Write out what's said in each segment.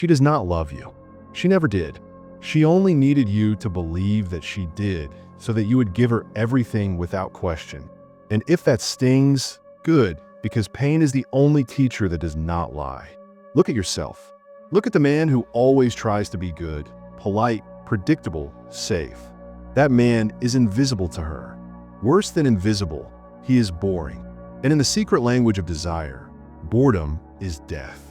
She does not love you. She never did. She only needed you to believe that she did, so that you would give her everything without question. And if that stings, good, because pain is the only teacher that does not lie. Look at yourself. Look at the man who always tries to be good, polite, predictable, safe. That man is invisible to her. Worse than invisible, he is boring. And in the secret language of desire, boredom is death.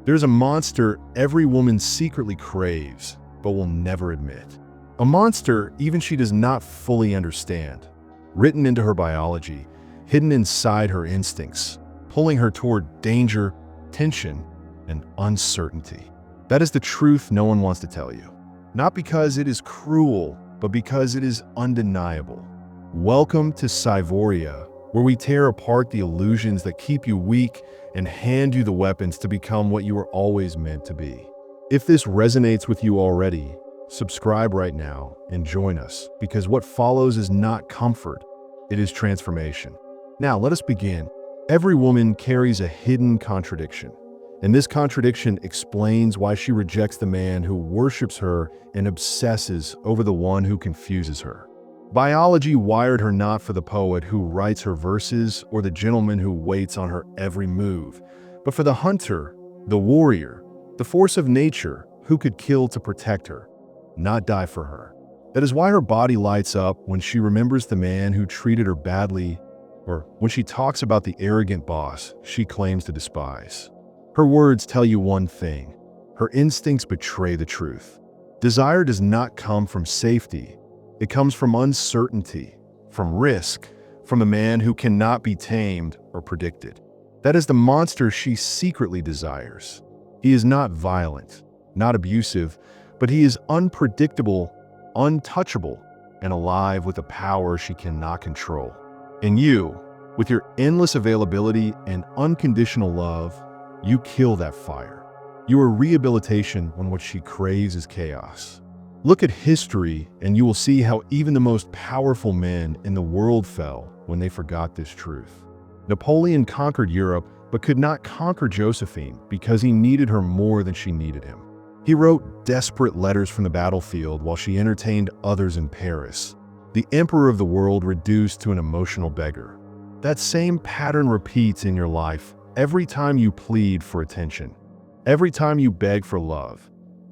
There's a monster every woman secretly craves, but will never admit. A monster even she does not fully understand, written into her biology, hidden inside her instincts, pulling her toward danger, tension, and uncertainty. That is the truth no one wants to tell you. Not because it is cruel, but because it is undeniable. Welcome to Psyvoria, where we tear apart the illusions that keep you weak and hand you the weapons to become what you were always meant to be. If this resonates with you already, subscribe right now and join us, because what follows is not comfort, it is transformation. Now let us begin. Every woman carries a hidden contradiction, and this contradiction explains why she rejects the man who worships her and obsesses over the one who confuses her. Biology wired her not for the poet who writes her verses or the gentleman who waits on her every move, but for the hunter, the warrior, the force of nature who could kill to protect her, not die for her. That is why her body lights up when she remembers the man who treated her badly, or when she talks about the arrogant boss she claims to despise. Her words tell you one thing: her instincts betray the truth. Desire does not come from safety. It comes from uncertainty, from risk, from a man who cannot be tamed or predicted. That is the monster she secretly desires. He is not violent, not abusive, but he is unpredictable, untouchable, and alive with a power she cannot control. And you, with your endless availability and unconditional love, you kill that fire. You are rehabilitation when what she craves is chaos. Look at history and you will see how even the most powerful men in the world fell when they forgot this truth. Napoleon conquered Europe but could not conquer Josephine because he needed her more than she needed him. He wrote desperate letters from the battlefield while she entertained others in Paris. The emperor of the world reduced to an emotional beggar. That same pattern repeats in your life every time you plead for attention, every time you beg for love,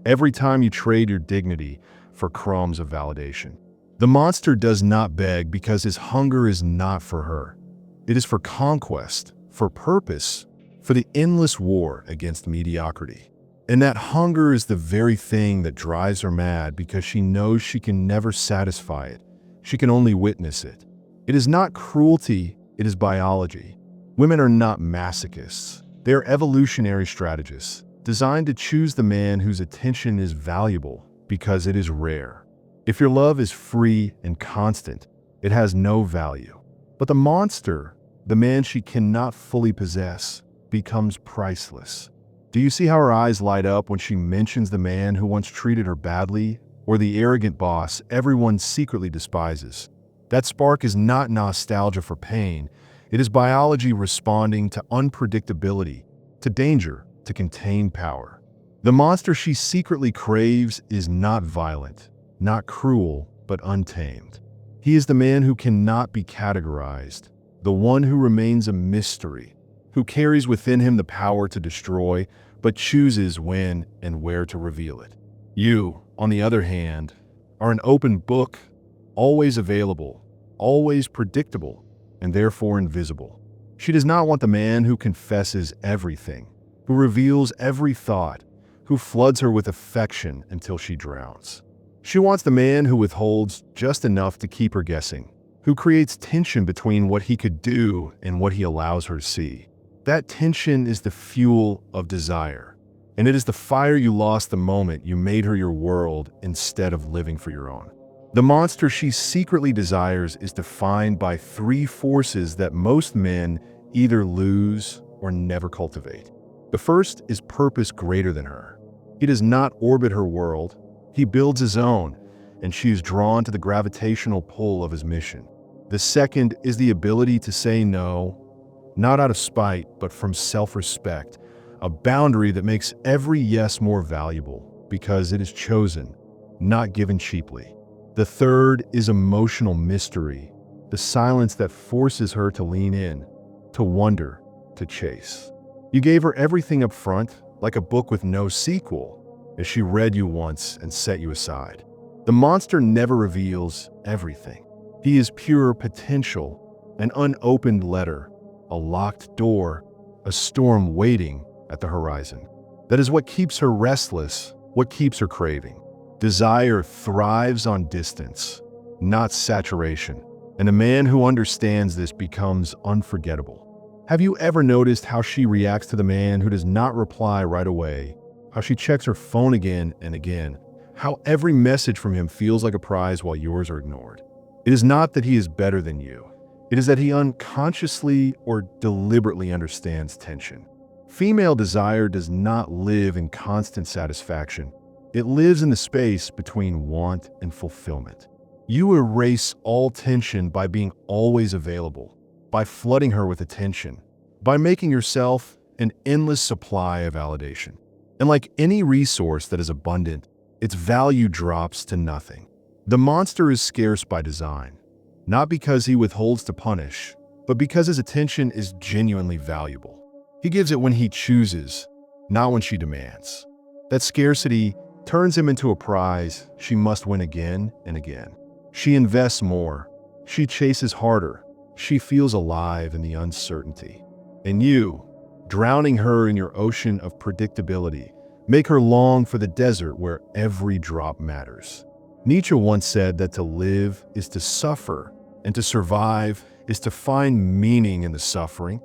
every time you trade your dignity for crumbs of validation. The monster does not beg because his hunger is not for her. It is for conquest, for purpose, for the endless war against mediocrity. And that hunger is the very thing that drives her mad because she knows she can never satisfy it. She can only witness it. It is not cruelty, it is biology. Women are not masochists. They are evolutionary strategists, designed to choose the man whose attention is valuable because it is rare. If your love is free and constant, it has no value. But the monster, the man she cannot fully possess, becomes priceless. Do you see how her eyes light up when she mentions the man who once treated her badly, or the arrogant boss everyone secretly despises? That spark is not nostalgia for pain. It is biology responding to unpredictability, to danger, to contain power. The monster she secretly craves is not violent, not cruel, but untamed. He is the man who cannot be categorized, the one who remains a mystery, who carries within him the power to destroy, but chooses when and where to reveal it. You, on the other hand, are an open book, always available, always predictable, and therefore invisible. She does not want the man who confesses everything, who reveals every thought, who floods her with affection until she drowns. She wants the man who withholds just enough to keep her guessing, who creates tension between what he could do and what he allows her to see. That tension is the fuel of desire, and it is the fire you lost the moment you made her your world instead of living for your own. The monster she secretly desires is defined by three forces that most men either lose or never cultivate. The first is purpose greater than her. He does not orbit her world, he builds his own, and she is drawn to the gravitational pull of his mission. The second is the ability to say no, not out of spite, but from self-respect, a boundary that makes every yes more valuable because it is chosen, not given cheaply. The third is emotional mystery, the silence that forces her to lean in, to wonder, to chase. You gave her everything up front, like a book with no sequel, as she read you once and set you aside. The monster never reveals everything. He is pure potential, an unopened letter, a locked door, a storm waiting at the horizon. That is what keeps her restless, what keeps her craving. Desire thrives on distance, not saturation, and a man who understands this becomes unforgettable. Have you ever noticed how she reacts to the man who does not reply right away? How she checks her phone again and again? How every message from him feels like a prize while yours are ignored? It is not that he is better than you. It is that he unconsciously or deliberately understands tension. Female desire does not live in constant satisfaction. It lives in the space between want and fulfillment. You erase all tension by being always available, by flooding her with attention, by making yourself an endless supply of validation. And like any resource that is abundant, its value drops to nothing. The monster is scarce by design, not because he withholds to punish, but because his attention is genuinely valuable. He gives it when he chooses, not when she demands. That scarcity turns him into a prize she must win again and again. She invests more. She chases harder. She feels alive in the uncertainty. And you, drowning her in your ocean of predictability, make her long for the desert where every drop matters. Nietzsche once said that to live is to suffer, and to survive is to find meaning in the suffering.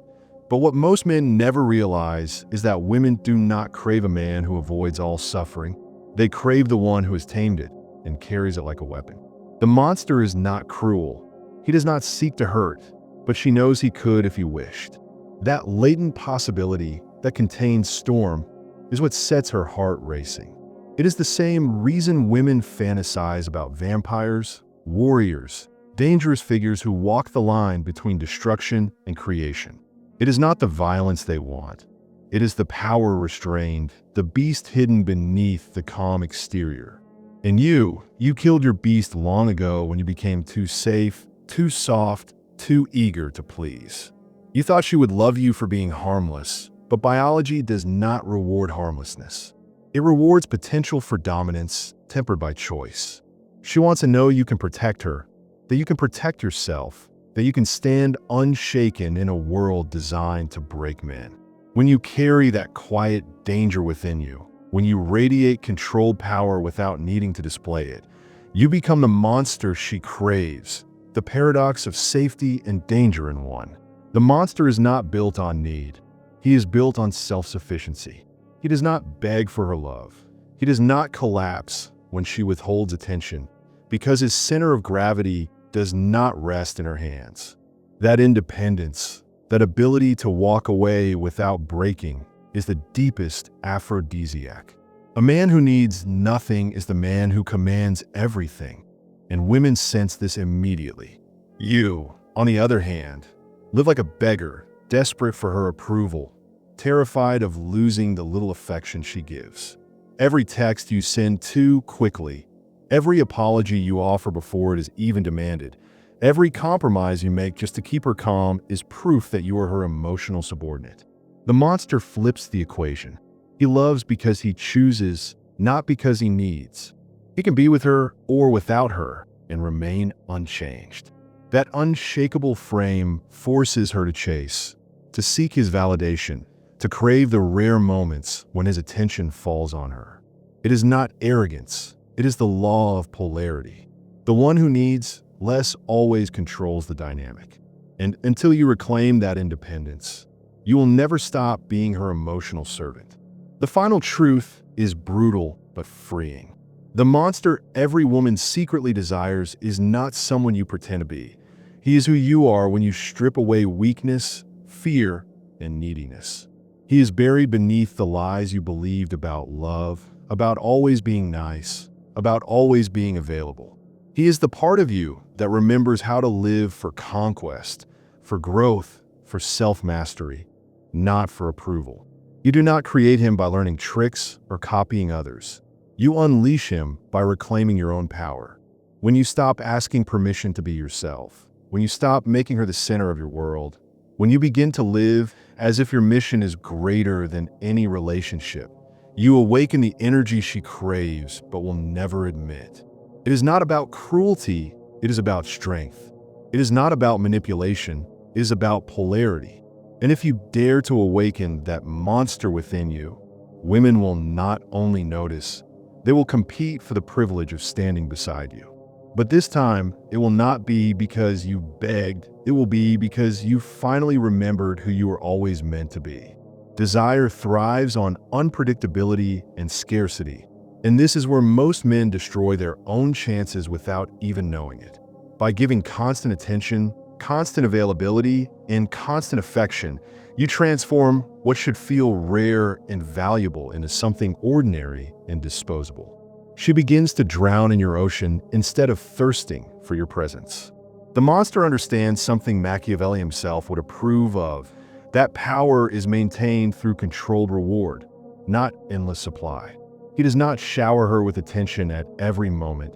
But what most men never realize is that women do not crave a man who avoids all suffering. They crave the one who has tamed it and carries it like a weapon. The monster is not cruel. He does not seek to hurt, but she knows he could if he wished. That latent possibility that contains storm is what sets her heart racing. It is the same reason women fantasize about vampires, warriors, dangerous figures who walk the line between destruction and creation. It is not the violence they want. It is the power restrained, the beast hidden beneath the calm exterior. And you killed your beast long ago when you became too safe, too soft, too eager to please. You thought she would love you for being harmless, but biology does not reward harmlessness. It rewards potential for dominance tempered by choice. She wants to know you can protect her, that you can protect yourself, that you can stand unshaken in a world designed to break men. When you carry that quiet danger within you, when you radiate controlled power without needing to display it, you become the monster she craves, the paradox of safety and danger in one. The monster is not built on need. He is built on self-sufficiency. He does not beg for her love. He does not collapse when she withholds attention, because his center of gravity does not rest in her hands. That independence, that ability to walk away without breaking, is the deepest aphrodisiac. A man who needs nothing is the man who commands everything, and women sense this immediately. You, on the other hand, live like a beggar, desperate for her approval, terrified of losing the little affection she gives. Every text you send too quickly, every apology you offer before it is even demanded, every compromise you make just to keep her calm is proof that you are her emotional subordinate. The monster flips the equation. He loves because he chooses, not because he needs. He can be with her or without her and remain unchanged. That unshakable frame forces her to chase, to seek his validation, to crave the rare moments when his attention falls on her. It is not arrogance. It is the law of polarity. The one who needs less always controls the dynamic. And until you reclaim that independence, you will never stop being her emotional servant. The final truth is brutal but freeing. The monster every woman secretly desires is not someone you pretend to be. He is who you are when you strip away weakness, fear, and neediness. He is buried beneath the lies you believed about love, about always being nice, about always being available. He is the part of you that remembers how to live for conquest, for growth, for self-mastery, not for approval. You do not create him by learning tricks or copying others. You unleash him by reclaiming your own power. When you stop asking permission to be yourself, when you stop making her the center of your world, when you begin to live as if your mission is greater than any relationship, you awaken the energy she craves but will never admit. It is not about cruelty, it is about strength. It is not about manipulation, it is about polarity. And if you dare to awaken that monster within you, women will not only notice, they will compete for the privilege of standing beside you. But this time, it will not be because you begged, it will be because you finally remembered who you were always meant to be. Desire thrives on unpredictability and scarcity, and this is where most men destroy their own chances without even knowing it. By giving constant attention, constant availability, and constant affection, you transform what should feel rare and valuable into something ordinary and disposable. She begins to drown in your ocean instead of thirsting for your presence. The monster understands something Machiavelli himself would approve of. That power is maintained through controlled reward, not endless supply. He does not shower her with attention at every moment.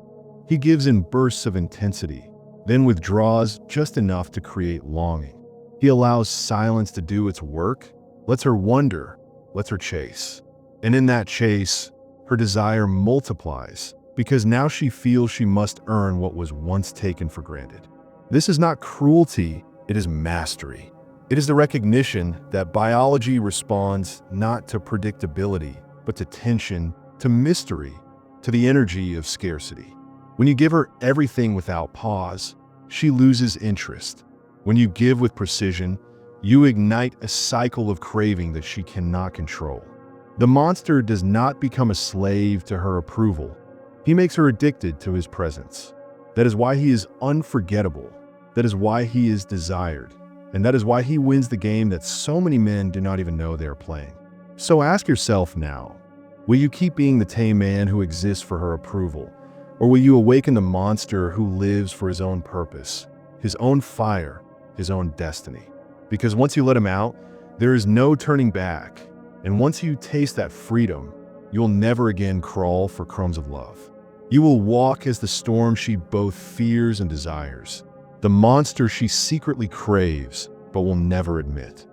He gives in bursts of intensity, then withdraws just enough to create longing. He allows silence to do its work, lets her wonder, lets her chase. And in that chase, her desire multiplies because now she feels she must earn what was once taken for granted. This is not cruelty, it is mastery. It is the recognition that biology responds not to predictability, but to tension, to mystery, to the energy of scarcity. When you give her everything without pause, she loses interest. When you give with precision, you ignite a cycle of craving that she cannot control. The monster does not become a slave to her approval. He makes her addicted to his presence. That is why he is unforgettable. That is why he is desired. And that is why he wins the game that so many men do not even know they are playing. So ask yourself now, will you keep being the tame man who exists for her approval? Or will you awaken the monster who lives for his own purpose, his own fire, his own destiny? Because once you let him out, there is no turning back. And once you taste that freedom, you'll never again crawl for crumbs of love. You will walk as the storm she both fears and desires, the monster she secretly craves but will never admit.